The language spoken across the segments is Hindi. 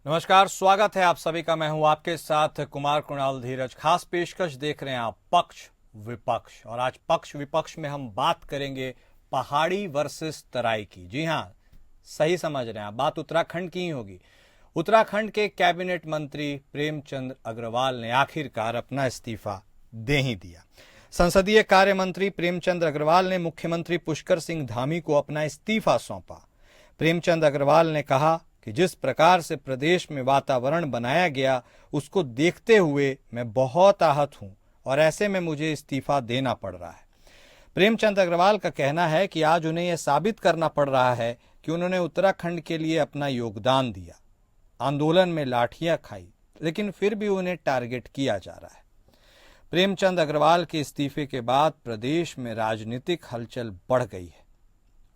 नमस्कार, स्वागत है आप सभी का। मैं हूं आपके साथ कुमार कुणाल धीरज। खास पेशकश देख रहे हैं आप पक्ष विपक्ष, और आज पक्ष विपक्ष में हम बात करेंगे पहाड़ी वर्सेस तराई की। जी हां, सही समझ रहे हैं आप, बात उत्तराखंड की ही होगी। उत्तराखंड के कैबिनेट मंत्री प्रेमचंद अग्रवाल ने आखिरकार अपना इस्तीफा दे ही दिया। संसदीय कार्य मंत्री प्रेमचंद अग्रवाल ने मुख्यमंत्री पुष्कर सिंह धामी को अपना इस्तीफा सौंपा। प्रेमचंद अग्रवाल ने कहा कि जिस प्रकार से प्रदेश में वातावरण बनाया गया उसको देखते हुए मैं बहुत आहत हूं और ऐसे में मुझे इस्तीफा देना पड़ रहा है। प्रेमचंद अग्रवाल का कहना है कि आज उन्हें यह साबित करना पड़ रहा है कि उन्होंने उत्तराखंड के लिए अपना योगदान दिया, आंदोलन में लाठियां खाई, लेकिन फिर भी उन्हें टारगेट किया जा रहा है। प्रेमचंद अग्रवाल के इस्तीफे के बाद प्रदेश में राजनीतिक हलचल बढ़ गई है।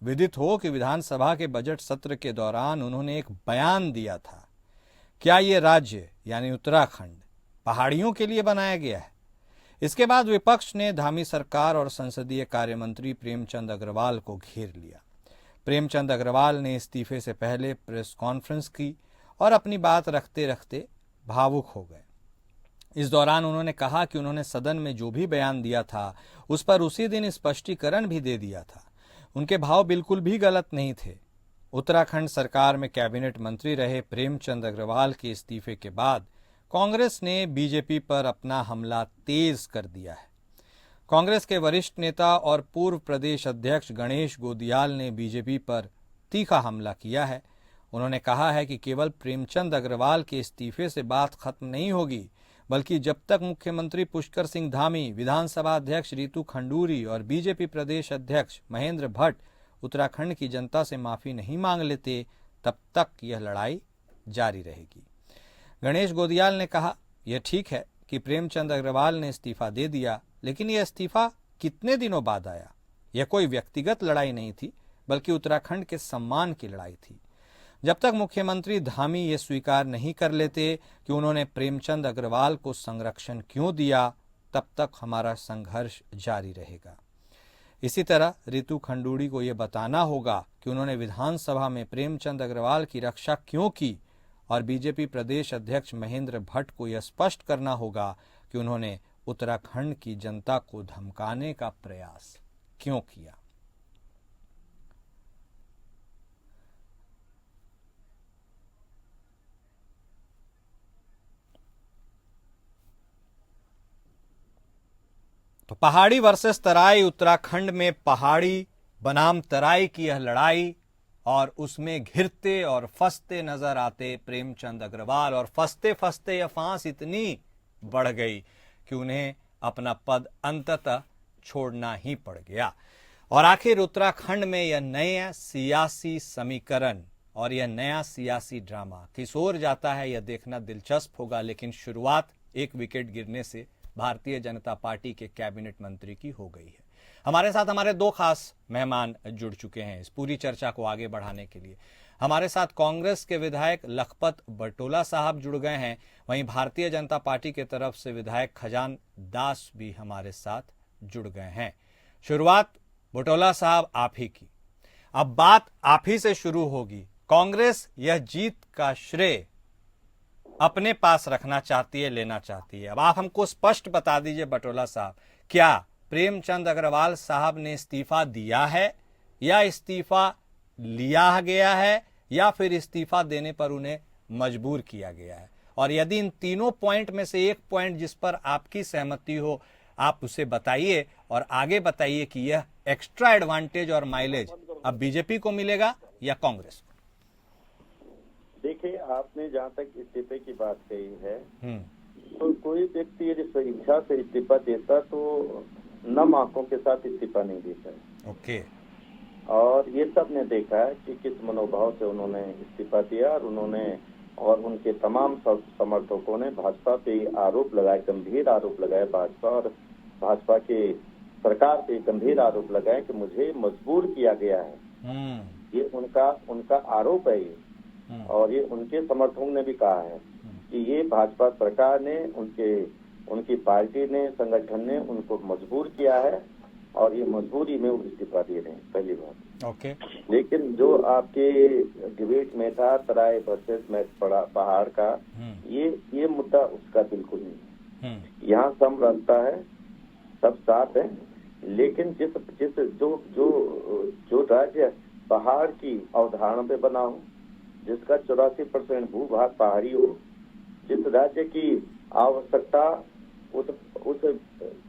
विदित हो कि विधानसभा के बजट सत्र के दौरान उन्होंने एक बयान दिया था, क्या ये राज्य यानी उत्तराखंड पहाड़ियों के लिए बनाया गया है। इसके बाद विपक्ष ने धामी सरकार और संसदीय कार्य मंत्री प्रेमचंद अग्रवाल को घेर लिया। प्रेमचंद अग्रवाल ने इस्तीफे से पहले प्रेस कॉन्फ्रेंस की और अपनी बात रखते रखते भावुक हो गए। इस दौरान उन्होंने कहा कि उन्होंने सदन में जो भी बयान दिया था उस पर उसी दिन स्पष्टीकरण भी दे दिया था। उनके भाव बिल्कुल भी गलत नहीं थे। उत्तराखंड सरकार में कैबिनेट मंत्री रहे प्रेमचंद अग्रवाल के इस्तीफे के बाद कांग्रेस ने बीजेपी पर अपना हमला तेज कर दिया है। कांग्रेस के वरिष्ठ नेता और पूर्व प्रदेश अध्यक्ष गणेश गोदियाल ने बीजेपी पर तीखा हमला किया है। उन्होंने कहा है कि केवल प्रेमचंद अग्रवाल के इस्तीफे से बात खत्म नहीं होगी, बल्कि जब तक मुख्यमंत्री पुष्कर सिंह धामी, विधानसभा अध्यक्ष रितु खंडूरी और बीजेपी प्रदेश अध्यक्ष महेंद्र भट्ट उत्तराखंड की जनता से माफी नहीं मांग लेते, तब तक यह लड़ाई जारी रहेगी। गणेश गोदियाल ने कहा, यह ठीक है कि प्रेमचंद अग्रवाल ने इस्तीफा दे दिया, लेकिन यह इस्तीफा कितने दिनों बाद आया। यह कोई व्यक्तिगत लड़ाई नहीं थी, बल्कि उत्तराखंड के सम्मान की लड़ाई थी। जब तक मुख्यमंत्री धामी ये स्वीकार नहीं कर लेते कि उन्होंने प्रेमचंद अग्रवाल को संरक्षण क्यों दिया, तब तक हमारा संघर्ष जारी रहेगा। इसी तरह रितु खंडूड़ी को यह बताना होगा कि उन्होंने विधानसभा में प्रेमचंद अग्रवाल की रक्षा क्यों की, और बीजेपी प्रदेश अध्यक्ष महेंद्र भट्ट को यह स्पष्ट करना होगा कि उन्होंने उत्तराखंड की जनता को धमकाने का प्रयास क्यों किया। तो पहाड़ी वर्सेस तराई, उत्तराखंड में पहाड़ी बनाम तराई की यह लड़ाई, और उसमें घिरते और फंसते नजर आते प्रेमचंद अग्रवाल, और फंसते फंसते यह फांस इतनी बढ़ गई कि उन्हें अपना पद अंततः छोड़ना ही पड़ गया। और आखिर उत्तराखंड में यह नया सियासी समीकरण और यह नया सियासी ड्रामा किस ओर जाता है, यह देखना दिलचस्प होगा। लेकिन शुरुआत एक विकेट गिरने से भारतीय जनता पार्टी के कैबिनेट मंत्री की हो गई है। हमारे साथ हमारे दो खास मेहमान जुड़ चुके हैं इस पूरी चर्चा को आगे बढ़ाने के लिए। हमारे साथ कांग्रेस के विधायक लखपत बटोला साहब जुड़ गए हैं, वहीं भारतीय जनता पार्टी के तरफ से विधायक खजान दास भी हमारे साथ जुड़ गए हैं। शुरुआत बटोला साहब आप ही की। अब बात आप ही से शुरू होगी। कांग्रेस यह जीत का श्रेय अपने पास रखना चाहती है, लेना चाहती है। अब आप हमको स्पष्ट बता दीजिए बटोला साहब, क्या प्रेमचंद अग्रवाल साहब ने इस्तीफा दिया है, या इस्तीफा लिया गया है, या फिर इस्तीफा देने पर उन्हें मजबूर किया गया है? और यदि इन तीनों पॉइंट में से एक पॉइंट जिस पर आपकी सहमति हो, आप उसे बताइए और आगे बताइए कि यह एक्स्ट्रा एडवांटेज और माइलेज अब बीजेपी को मिलेगा या कांग्रेस को? देखिए, आपने जहाँ तक इस्तीफे की बात कही है, तो कोई व्यक्ति यदि स्वेच्छा से इस्तीफा देता तो नम आंखों के साथ इस्तीफा नहीं देता है। ओके। और ये सब ने देखा है कि किस मनोभाव से उन्होंने इस्तीफा दिया, और उनके तमाम समर्थकों ने भाजपा पे आरोप लगाए, गंभीर आरोप लगाए, भाजपा और भाजपा के सरकार पे गंभीर आरोप लगाए कि मुझे मजबूर किया गया है। ये उनका आरोप है। और ये उनके समर्थकों ने भी कहा है कि ये भाजपा सरकार ने, उनकी पार्टी ने, संगठन ने उनको मजबूर किया है, और ये मजबूरी में वो इस्तीफा दे रहे हैं, पहली बात। ओके। लेकिन जो आपके डिबेट में था तराई वर्सेस मैं पहाड़ का, ये मुद्दा उसका बिल्कुल नहीं है। यहाँ सम रास्ता है, सब साथ है, लेकिन जिस जिस जो जो जो राज्य पहाड़ की अवधारणा पे बना हो, जिसका 84% भूभाग पहाड़ी हो, जिस राज्य की आवश्यकता उस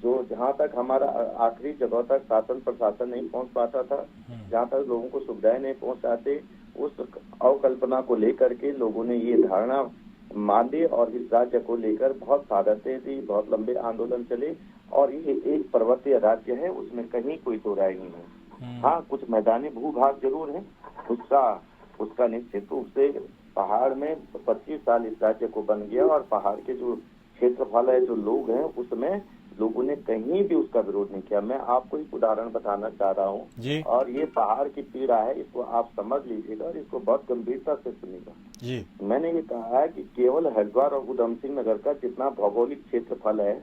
जो जहाँ तक हमारा आखिरी जगह तक शासन प्रशासन नहीं पहुँच पाता था, जहाँ तक लोगों को सुविधाएं नहीं पहुँच पाते, उस अवकल्पना को लेकर के लोगों ने ये धारणा मान ली और इस राज्य को लेकर बहुत साधते थी, बहुत लंबे आंदोलन चले और ये एक पर्वतीय राज्य है, उसमें कहीं कोई दो राय नहीं है। हाँ, कुछ मैदानी भूभाग जरूर है, उसका निश्चित रूप से पहाड़ में 25 साल इस राज्य को बन गया और पहाड़ के जो क्षेत्रफल है, जो लोग हैं, उसमें लोगों ने कहीं भी उसका विरोध नहीं किया। मैं आपको एक उदाहरण बताना चाह रहा हूँ और ये पहाड़ की पीड़ा है, इसको आप समझ लीजिएगा और इसको बहुत गंभीरता से सुनिएगा जी। मैंने ये कहा है कि केवल हरिद्वार और उधम सिंह नगर का जितना भौगोलिक क्षेत्रफल है,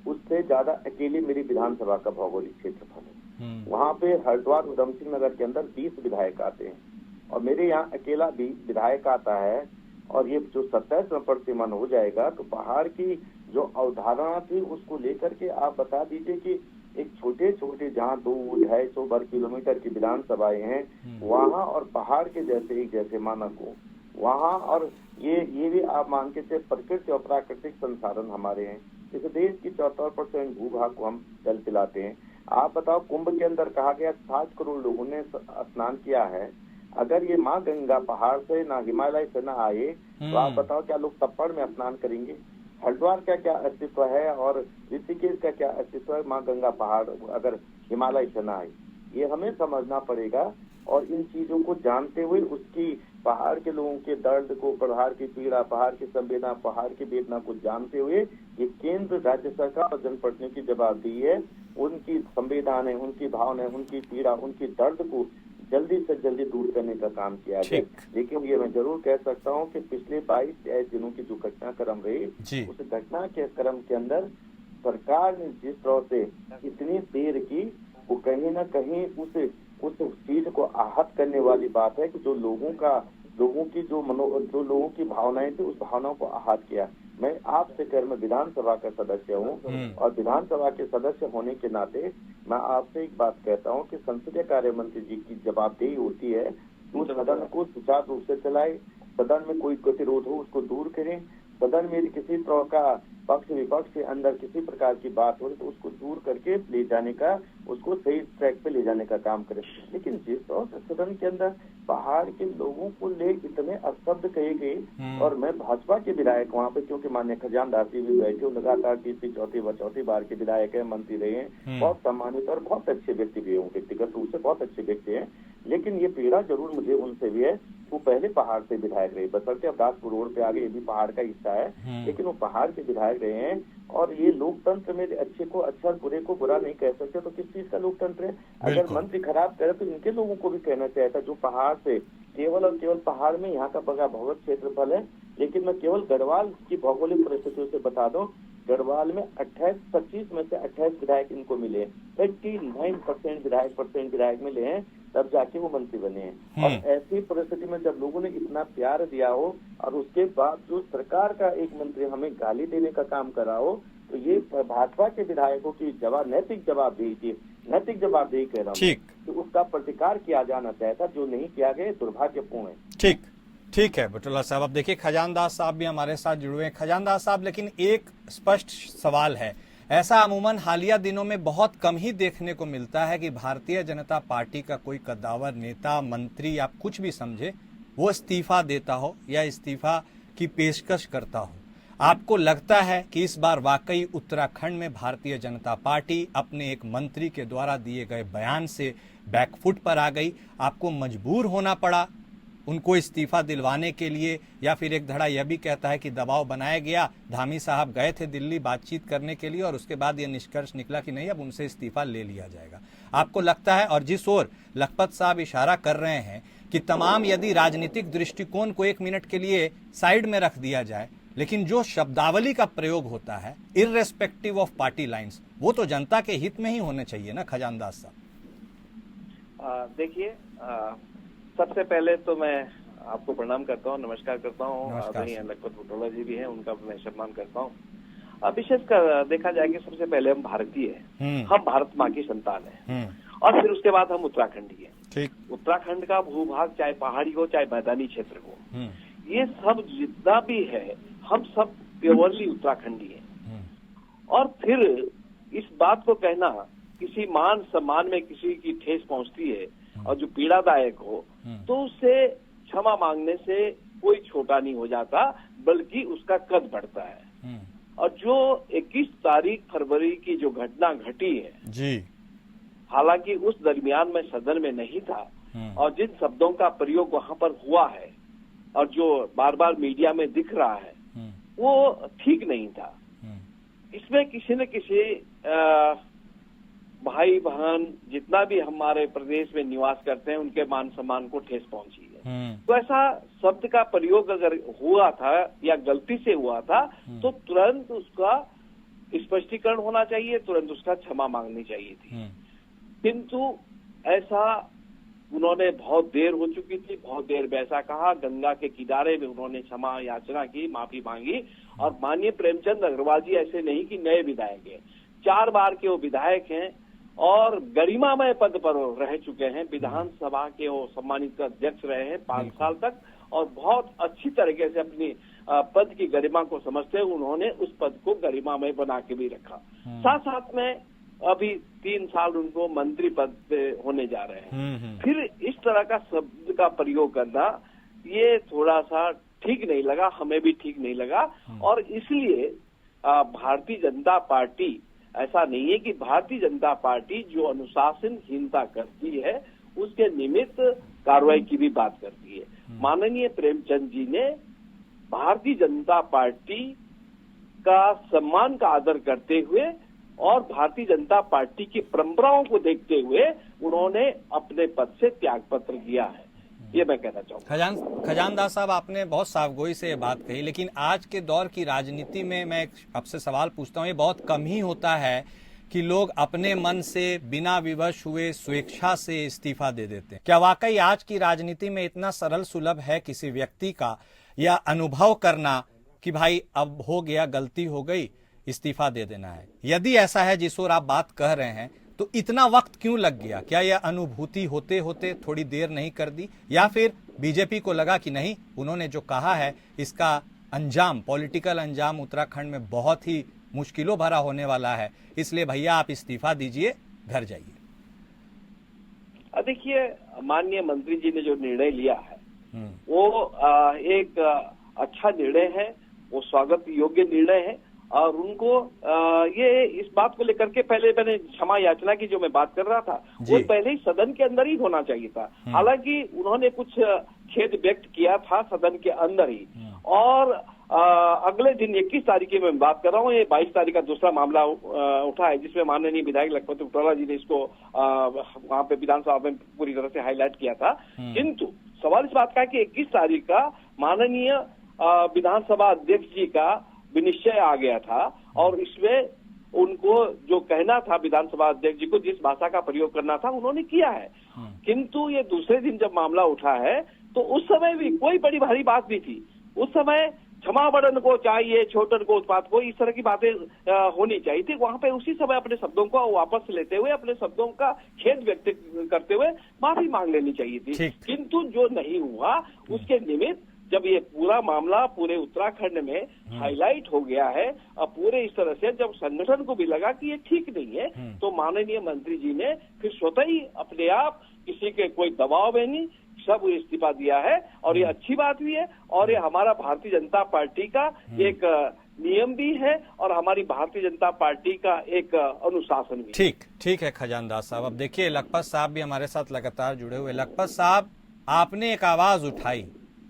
उससे ज्यादा अकेले मेरी विधानसभा का भौगोलिक क्षेत्रफल है। वहाँ पे हरिद्वार उधम सिंह नगर के अंदर 20 विधायक आते हैं और मेरे यहाँ अकेला भी विधायक आता है और ये जो 27 में प्रतिमान हो जाएगा, तो पहाड़ की जो अवधारणा थी उसको लेकर के आप बता दीजिए कि एक छोटे छोटे जहाँ 200-250 वर्ग किलोमीटर की विधानसभाएं हैं, वहाँ और पहाड़ के जैसे एक जैसे मानक हो वहाँ, और ये भी आप मान के चलिए प्रकृति और प्राकृतिक संसाधन हमारे हैं। इस देश की 74% भूभाग को हम जल पिलाते हैं। आप बताओ, कुंभ के अंदर कहा गया 60 करोड़ लोगों ने स्नान किया है। अगर ये माँ गंगा पहाड़ से ना हिमालय से ना आए तो आप बताओ क्या लोग तप्पड़ में स्नान करेंगे? हरिद्वार का क्या अस्तित्व है और ऋषिकेश का क्या अस्तित्व है माँ गंगा पहाड़ अगर हिमालय से ना आए? ये हमें समझना पड़ेगा और इन चीजों को जानते हुए उसकी पहाड़ के लोगों के दर्द को, पहाड़ की पीड़ा, पहाड़ की संवेदना, पहाड़ की वेदना को जानते हुए ये केंद्र, राज्य सरकार और जनप्रतिनिधियों की जवाबदेही है, उनकी संवेदनाएं, उनकी भावनाएं, उनकी पीड़ा, उनकी दर्द को जल्दी से जल्दी दूर करने का काम किया जाए। लेकिन ये मैं जरूर कह सकता हूँ कि पिछले 22 दिनों की जो घटनाक्रम रही, उस घटना के क्रम के अंदर सरकार ने जिस तरह से इतनी देर की, वो कहीं ना कहीं उस चीज को आहत करने वाली बात है कि जो लोगों की भावनाएं थी, उस भावनाओं को आहत किया। मैं आपसे मैं विधानसभा का सदस्य हूँ और विधानसभा के सदस्य होने के नाते मैं आपसे एक बात कहता हूँ कि संसदीय कार्य मंत्री जी की जवाबदेही होती है उस सदन को सुचारू रूप से चलाए, सदन में कोई गतिरोध हो उसको दूर करें, सदन में किसी तरह का पक्ष विपक्ष के अंदर किसी प्रकार की बात हो तो उसको दूर करके ले जाने का, उसको सही ट्रैक पे ले जाने का काम करें। लेकिन जिस तरह से सदन के अंदर पहाड़ के लोगों को ले इतने अशब्द कहे गए, और मैं भाजपा के विधायक वहाँ पे, क्योंकि माननीय खजानदास जी भी बैठे, लगातार तीसरी चौथी बार के विधायक है, मंत्री रहे हैं, बहुत सम्मानित और बहुत अच्छे व्यक्ति भी हैं, व्यक्तिगत रूप से बहुत अच्छे व्यक्ति हैं। लेकिन ये पीड़ा जरूर मुझे उनसे भी है, वो पहले पहाड़ से विधायक रहे, बसरते अब्दासपुर रोड पे आगे ये भी पहाड़ का हिस्सा है, लेकिन वो पहाड़ के विधायक रहे हैं। और ये लोकतंत्र में अच्छे को अच्छा, बुरे को बुरा नहीं कह सकते, तो किस चीज का लोकतंत्र है? अगर मंत्री खराब करे तो इनके लोगों को भी कहना चाहिए था, जो पहाड़ से केवल और केवल पहाड़ में यहाँ का बड़ा भौगोलिक क्षेत्रफल है। लेकिन मैं केवल गढ़वाल की भौगोलिक परिस्थितियों से बता दूं, गढ़वाल में 25 में से 28 विधायक इनको मिले, 89% विधायक मिले हैं, तब जाके वो मंत्री बने हैं। और ऐसी परिस्थिति में जब लोगों ने इतना प्यार दिया हो और उसके बाद जो सरकार का एक मंत्री हमें गाली देने का काम करा हो, तो ये भाजपा के विधायकों की नैतिक जवाबदेही कह रहा हूँ, तो उसका प्रतिकार किया जाना चाहिए था, जो नहीं किया गया, दुर्भाग्यपूर्ण है। ठीक है बुटोला साहब। अब देखिए, खजानदास साहब भी हमारे साथ जुड़े हैं। खजानदास साहब, लेकिन एक स्पष्ट सवाल है, ऐसा अमूमन हालिया दिनों में बहुत कम ही देखने को मिलता है कि भारतीय जनता पार्टी का कोई कद्दावर नेता, मंत्री, आप कुछ भी समझे, वो इस्तीफा देता हो या इस्तीफा की पेशकश करता हो। आपको लगता है कि इस बार वाकई उत्तराखंड में भारतीय जनता पार्टी अपने एक मंत्री के द्वारा दिए गए बयान से बैकफुट पर आ गई, आपको मजबूर होना पड़ा उनको इस्तीफा दिलवाने के लिए, या फिर एक धड़ा यह भी कहता है कि दबाव बनाया गया, धामी साहब गए थे दिल्ली बातचीत करने के लिए और उसके बाद यह निष्कर्ष निकला कि नहीं, अब उनसे इस्तीफा ले लिया जाएगा? आपको लगता है, और जिस ओर लखपत साहब इशारा कर रहे हैं कि तमाम यदि राजनीतिक दृष्टिकोण को 1 मिनट के लिए साइड में रख दिया जाए लेकिन जो शब्दावली का प्रयोग होता है इररेस्पेक्टिव ऑफ पार्टी लाइंस, वो तो जनता के हित में ही होने चाहिए ना खजानदास साहब। देखिए, सबसे पहले तो मैं आपको प्रणाम करता हूँ, नमस्कार करता हूँ। नमस्कार वहीं सर। लखपत बुटोला जी भी हैं, उनका मैं सम्मान करता हूँ। विशेषकर देखा जाए कि सबसे पहले हम भारतीय हैं, हम भारत माँ की संतान हैं, और फिर उसके बाद हम उत्तराखंडी हैं। ठीक। उत्तराखंड का भूभाग चाहे पहाड़ी हो चाहे मैदानी क्षेत्र हो, ये सब जितना भी है हम सब प्योरली उत्तराखंडी हैं। और फिर इस बात को कहना किसी मान सम्मान में किसी की ठेस पहुंचती है और जो पीड़ादायक हो, तो उससे क्षमा मांगने से कोई छोटा नहीं हो जाता, बल्कि उसका कद बढ़ता है। और जो 21 तारीख फरवरी की जो घटना घटी है जी, हालांकि उस दरमियान मैं सदन में नहीं था, और जिन शब्दों का प्रयोग वहां पर हुआ है और जो बार बार मीडिया में दिख रहा है, वो ठीक नहीं था। इसमें किसी न किसी भाई बहन जितना भी हमारे प्रदेश में निवास करते हैं उनके मान सम्मान को ठेस पहुंची है। तो ऐसा शब्द का प्रयोग अगर हुआ था या गलती से हुआ था, तो तुरंत उसका स्पष्टीकरण होना चाहिए, तुरंत उसका क्षमा मांगनी चाहिए थी। किंतु ऐसा उन्होंने बहुत देर हो चुकी थी, बहुत देर वैसा कहा, गंगा के किनारे में उन्होंने क्षमा याचना की, माफी मांगी। और माननीय प्रेमचंद अग्रवाल जी ऐसे नहीं कि नए विधायक हैं, 4 बार के वो विधायक हैं और गरिमामय पद पर रह चुके हैं। विधानसभा के वो सम्मानित अध्यक्ष रहे हैं 5 साल तक, और बहुत अच्छी तरीके से अपनी पद की गरिमा को समझते हुए उन्होंने उस पद को गरिमामय बना के भी रखा। साथ साथ में अभी 3 साल उनको मंत्री पद पे होने जा रहे हैं। फिर इस तरह का शब्द का प्रयोग करना ये थोड़ा सा ठीक नहीं लगा, हमें भी ठीक नहीं लगा। और इसलिए भारतीय जनता पार्टी, ऐसा नहीं है कि भारतीय जनता पार्टी जो अनुशासनहीनता करती है उसके निमित्त कार्रवाई की भी बात करती है। माननीय प्रेमचंद जी ने भारतीय जनता पार्टी का सम्मान का आदर करते हुए और भारतीय जनता पार्टी की परंपराओं को देखते हुए उन्होंने अपने पद से त्याग पत्र दिया है, ये मैं कहना चाहूंगा। खजानदास साहब, आपने बहुत साफगोई से ये बात कही, लेकिन आज के दौर की राजनीति में मैं आपसे सवाल पूछता हूँ, ये बहुत कम ही होता है कि लोग अपने मन से बिना विवश हुए स्वेच्छा से इस्तीफा दे देते हैं। क्या वाकई आज की राजनीति में इतना सरल सुलभ है किसी व्यक्ति का या अनुभव करना कि भाई अब हो गया, गलती हो गई, इस्तीफा दे देना है? यदि ऐसा है जिस ओर आप बात कह रहे हैं, तो इतना वक्त क्यों लग गया? क्या यह अनुभूति होते होते थोड़ी देर नहीं कर दी, या फिर बीजेपी को लगा कि नहीं, उन्होंने जो कहा है इसका अंजाम, पॉलिटिकल अंजाम उत्तराखंड में बहुत ही मुश्किलों भरा होने वाला है, इसलिए भैया आप इस्तीफा दीजिए, घर जाइए? देखिए, माननीय मंत्री जी ने जो निर्णय लिया है वो एक अच्छा निर्णय है, वो स्वागत योग्य निर्णय है। और उनको ये इस बात को लेकर के पहले मैंने क्षमा याचना की जो मैं बात कर रहा था, वो पहले ही सदन के अंदर ही होना चाहिए था। हालांकि उन्होंने कुछ खेद व्यक्त किया था सदन के अंदर ही, और अगले दिन 21 तारीख की मैं बात कर रहा हूँ, ये 22 तारीख का दूसरा मामला उठा है जिसमें माननीय विधायक लखपत बुटोला जी ने इसको वहां पे विधानसभा में पूरी तरह से हाईलाइट किया था। किंतु सवाल इस बात का है कि 21 तारीख का माननीय विधानसभा अध्यक्ष जी का विनिश्चय आ गया था, और इसमें उनको जो कहना था विधानसभा अध्यक्ष जी को, जिस भाषा का प्रयोग करना था, उन्होंने किया है। किंतु ये दूसरे दिन जब मामला उठा है तो उस समय भी कोई बड़ी भारी बात नहीं थी। उस समय क्षमा बड़न को चाहिए, छोटन को उत्पात को, इस तरह की बातें होनी चाहिए थी। वहां पे उसी समय अपने शब्दों को वापस लेते हुए, अपने शब्दों का खेद व्यक्त करते हुए माफी मांग लेनी चाहिए थी। किंतु जो नहीं हुआ उसके निमित्त जब ये पूरा मामला पूरे उत्तराखंड में हाईलाइट हो गया है, और पूरे इस तरह से जब संगठन को भी लगा कि ये ठीक नहीं है, तो माननीय मंत्री जी ने फिर स्वतः ही अपने आप, किसी के कोई दबाव में नहीं, सब इस्तीफा दिया है। और ये अच्छी बात भी है, और ये हमारा भारतीय जनता पार्टी का एक नियम भी है, और हमारी भारतीय जनता पार्टी का एक अनुशासन भी। ठीक है खजानदास साहब। अब देखिए, लखपत साहब भी हमारे साथ लगातार जुड़े हुए। लखपत साहब, आपने एक आवाज उठाई,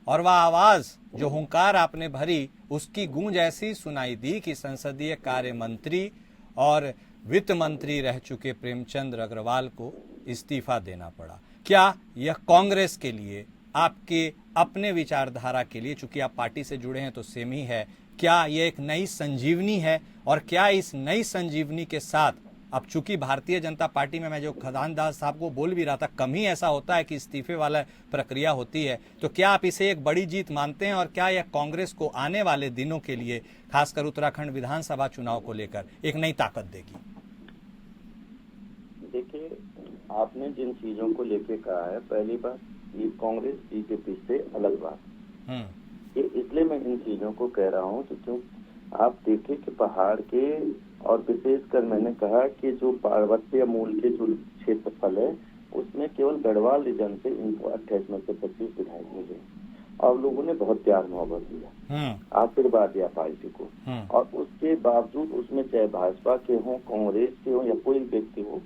और वह आवाज जो हुंकार आपने भरी, उसकी गूंज ऐसी सुनाई दी कि संसदीय कार्य मंत्री और वित्त मंत्री रह चुके प्रेमचंद अग्रवाल को इस्तीफा देना पड़ा। क्या यह कांग्रेस के लिए, आपके अपने विचारधारा के लिए, चूंकि आप पार्टी से जुड़े हैं तो सेम ही है, क्या ये एक नई संजीवनी है, और क्या इस नई संजीवनी के साथ अब चूंकि भारतीय जनता पार्टी में, मैं जो खदान दास साहब को बोल भी रहा था, कम ही ऐसा होता है कि इस्तीफे वाला प्रक्रिया होती है, तो क्या आप इसे एक बड़ी जीत मानते हैं, और क्या यह कांग्रेस को आने वाले दिनों के लिए, खासकर उत्तराखंड विधानसभा चुनाव को लेकर, एक नई ताकत देगी? देखिए, आपने जिन चीजों को लेके कहा है, पहली बात ये कांग्रेस बीजेपी से अलग बात। ये इसलिए मैं इन चीजों को कह रहा हूँ कि क्यों आप देखें कि पहाड़ के, और विशेषकर मैंने कहा कि जो पर्वतीय मूल के जो क्षेत्रफल है उसमें केवल गढ़वाल रीजन से इनको 28 में से 25 विधायक मिले, और लोगों ने बहुत प्यार मोहब्बत दिया, आशीर्वाद दिया पार्टी को। और उसके बावजूद उसमें चाहे भाजपा के हों, कांग्रेस के हों या कोई व्यक्ति हो,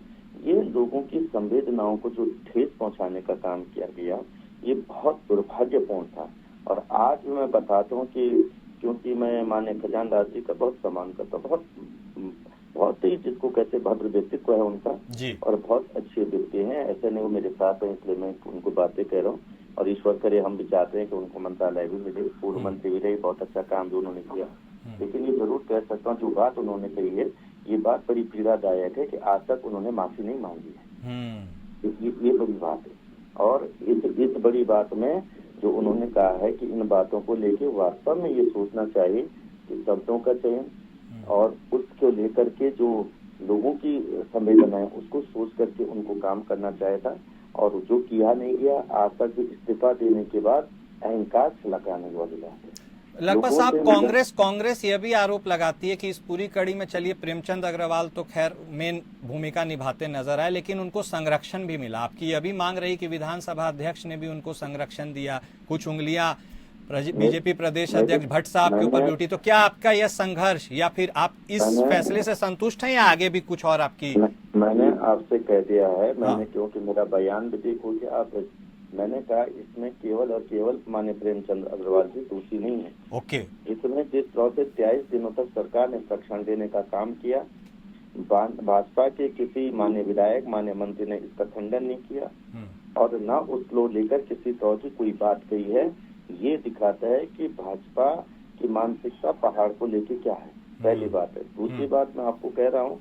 ये लोगों की संवेदनाओं को जो ठेस पहुंचाने का काम किया गया, ये बहुत दुर्भाग्यपूर्ण था। और आज मैं बताता हूँ कि क्योंकि मैं माननीय खजान दास जी का बहुत सम्मान करता हूँ, बहुत ही जिसको कहते भद्र व्यक्तित्व है उनका जी। और बहुत अच्छे व्यक्ति हैं, ऐसे नहीं वो मेरे साथ है इसलिए मैं उनको बातें कह रहा हूँ। और ईश्वर करे हम भी चाहते हैं कि उनको मंत्रालय भी मिले, पूर्व मंत्री भी रहे, बहुत अच्छा काम जो उन्होंने किया। लेकिन ये जरूर कह सकता हूँ जो बात उन्होंने कही है, ये बात बड़ी पीड़ादायक है कि आज तक उन्होंने माफी नहीं मांगी है। ये बड़ी बात है। और इस बड़ी बात में जो उन्होंने कहा है कि इन बातों को लेके वास्तव में ये सोचना चाहिए कि शब्दों का चयन और उसको लेकर के जो लोगों की संवेदना है उसको सोच करके उनको काम करना चाहिए था। और जो किया नहीं गया, आज तक भी इस्तीफा देने के बाद अहंकार छलकाने वाली बात है। लगभग साहब कांग्रेस यह भी आरोप लगाती है कि इस पूरी कड़ी में, चलिए प्रेमचंद अग्रवाल तो खैर मेन भूमिका निभाते नजर आए, लेकिन उनको संरक्षण भी मिला। आपकी यह भी मांग रही कि विधानसभा अध्यक्ष ने भी उनको संरक्षण दिया, कुछ उंगलियां बीजेपी प्रदेश अध्यक्ष भट्ट साहब के ऊपर भी उठी। तो क्या आपका यह संघर्ष, या फिर आप इस फैसले से संतुष्ट हैं, या आगे भी कुछ और आपकी? मैंने आपसे कह दिया है, मैंने क्योंकि मेरा बयान भी देखो कि आप, मैंने कहा इसमें केवल और केवल माननीय प्रेमचंद अग्रवाल जी दोषी नहीं है। ओके। इसमें जिस तरह से 23 दिनों तक सरकार ने संरक्षण देने का काम किया, भाजपा के किसी माननीय विधायक, माननीय मंत्री ने इसका खंडन नहीं किया, और न उसको लेकर किसी तरह की कोई बात कही है। ये दिखाता है कि भाजपा की मानसिकता पहाड़ को लेके क्या है, पहली बात है। दूसरी बात मैं आपको कह रहा हूँ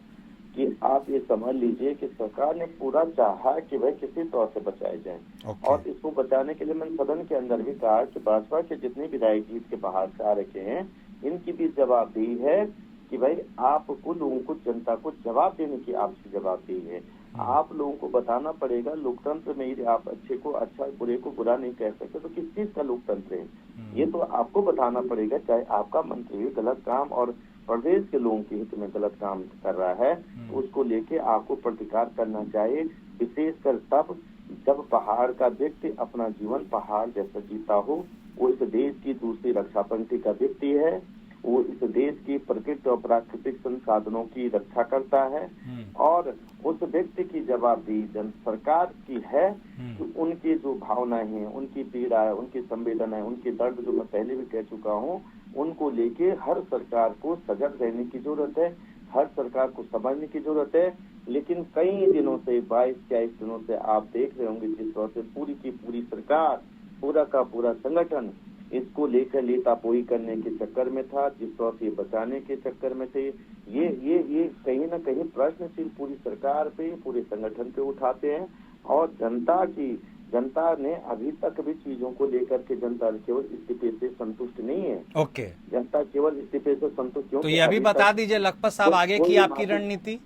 कि आप ये समझ लीजिए कि सरकार ने पूरा चाहा कि वह किसी तौर से बचाए जाए। और इसको बचाने के लिए मैंने सदन के अंदर भी कहा कि भाजपा के जितने विधायक जीत के बाहर से आ रखे हैं, इनकी भी जवाबदेही है कि भाई आपको लोगों को, जनता को जवाब देने की आपकी जवाबदेही है। आप लोगों को बताना पड़ेगा, लोकतंत्र में आप अच्छे को अच्छा, बुरे को बुरा नहीं कह सकते, तो किस चीज का लोकतंत्र है ये तो आपको बताना पड़ेगा। चाहे आपका मंत्री गलत काम और प्रदेश के लोगों के हित में गलत काम कर रहा है, तो उसको लेके आपको प्रतिकार करना चाहिए। विशेषकर तब जब पहाड़ का व्यक्ति अपना जीवन पहाड़ जैसा जीता हो, वो इस देश की दूसरी रक्षा पंक्ति का व्यक्ति है, वो इस देश की प्रकृति और प्राकृतिक संसाधनों की रक्षा करता है, और उस व्यक्ति की जवाबदेही जन सरकार की है कि उनकी जो भावनाएं हैं, उनकी पीड़ा है, उनकी संवेदना है, उनके दर्द जो मैं पहले भी कह चुका हूँ, उनको लेके हर सरकार को सजग रहने की जरूरत है, हर सरकार को समझने की जरूरत है। लेकिन कई दिनों से, 22-23 दिनों से आप देख रहे होंगे जिस तरह से पूरी की पूरी सरकार, पूरा का पूरा संगठन इसको लेकर लेतापोई करने के चक्कर में था, जिस तरह से बचाने के चक्कर में थे। ये कहीं ना कहीं प्रश्नशील पूरी सरकार पे, पूरे संगठन पे उठाते हैं। और जनता ने अभी तक भी चीजों को लेकर के जनता केवल इस्तीफे से संतुष्ट नहीं है। ओके। जनता केवल इस्तीफे से संतुष्ट क्यों? तो ये अभी बता दीजिए लखपत साहब, आगे की आपकी रणनीति?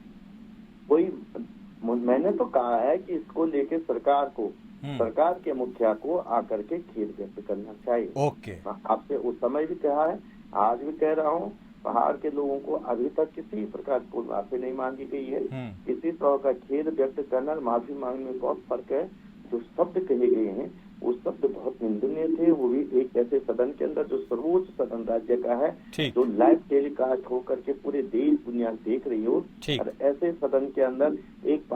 मैंने तो कहा है कि इसको लेके सरकार को, सरकार के मुखिया को आकर के खेद व्यक्त करना चाहिए। ओके। आपसे उस समय भी कहा है, आज भी कह रहा हूँ, पहाड़ के लोगों को अभी तक किसी प्रकार की माफी नहीं मांगी गई है। किसी तरह का खेद व्यक्त करना और माफी मांगने में बहुत फर्क है। जो शब्द कहे गए हैं वो शब्द बहुत निंदनीय थे, वो भी एक ऐसे सदन के अंदर जो सर्वोच्च सदन राज्य का है, जो लाइव टेलीकास्ट होकर के पूरे देश दुनिया देख रही हो, और ऐसे सदन के अंदर एक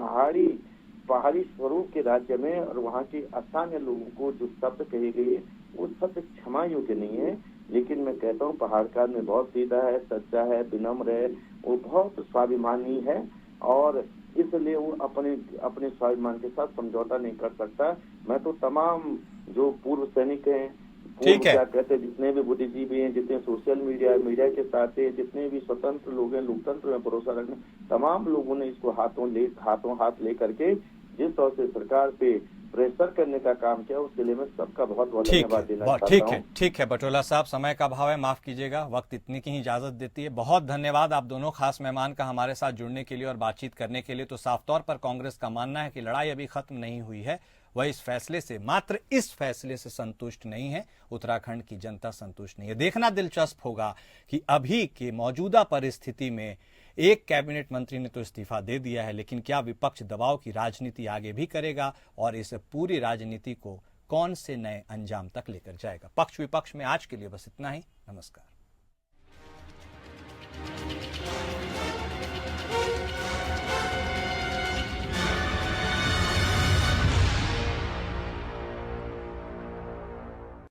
पहाड़ी स्वरूप के राज्य में और वहाँ के स्थानीय लोगों को जो शब्द कहे गए, वो शब्द क्षमा योग्य नहीं है। लेकिन मैं कहता हूँ पहाड़ का आदमी बहुत सीधा है, सच्चा है, विनम्र है, वो बहुत स्वाभिमानी है, और इसलिए वो अपने स्वाभिमान के साथ समझौता नहीं कर सकता। मैं तो तमाम जो पूर्व सैनिक हैं, ठीक है। क्या कहते हैं, जितने भी बुद्धिजीवी हैं, जितने सोशल मीडिया के साथ हैं, जितने भी स्वतंत्र लोग हैं, लोकतंत्र में भरोसा रखने, तमाम लोगों ने इसको हाथों हाथ लेकर के जिस तरह से सरकार पे प्रेशर करने का काम किया, उसके लिए मैं सबका बहुत बहुत धन्यवाद देना चाहता हूँ। ठीक है बटोला साहब, समय का अभाव है, माफ कीजिएगा, वक्त इतनी की ही इजाजत देती है। बहुत धन्यवाद आप दोनों खास मेहमान का हमारे साथ जुड़ने के लिए और बातचीत करने के लिए। तो साफ तौर पर कांग्रेस का मानना है कि लड़ाई अभी खत्म नहीं हुई है, वह इस फैसले से, मात्र इस फैसले से संतुष्ट नहीं है। उत्तराखंड की जनता संतुष्ट नहीं है। देखना दिलचस्प होगा कि अभी के मौजूदा परिस्थिति में एक कैबिनेट मंत्री ने तो इस्तीफा दे दिया है, लेकिन क्या विपक्ष दबाव की राजनीति आगे भी करेगा और इस पूरी राजनीति को कौन से नए अंजाम तक लेकर जाएगा। पक्ष विपक्ष में आज के लिए बस इतना ही। नमस्कार।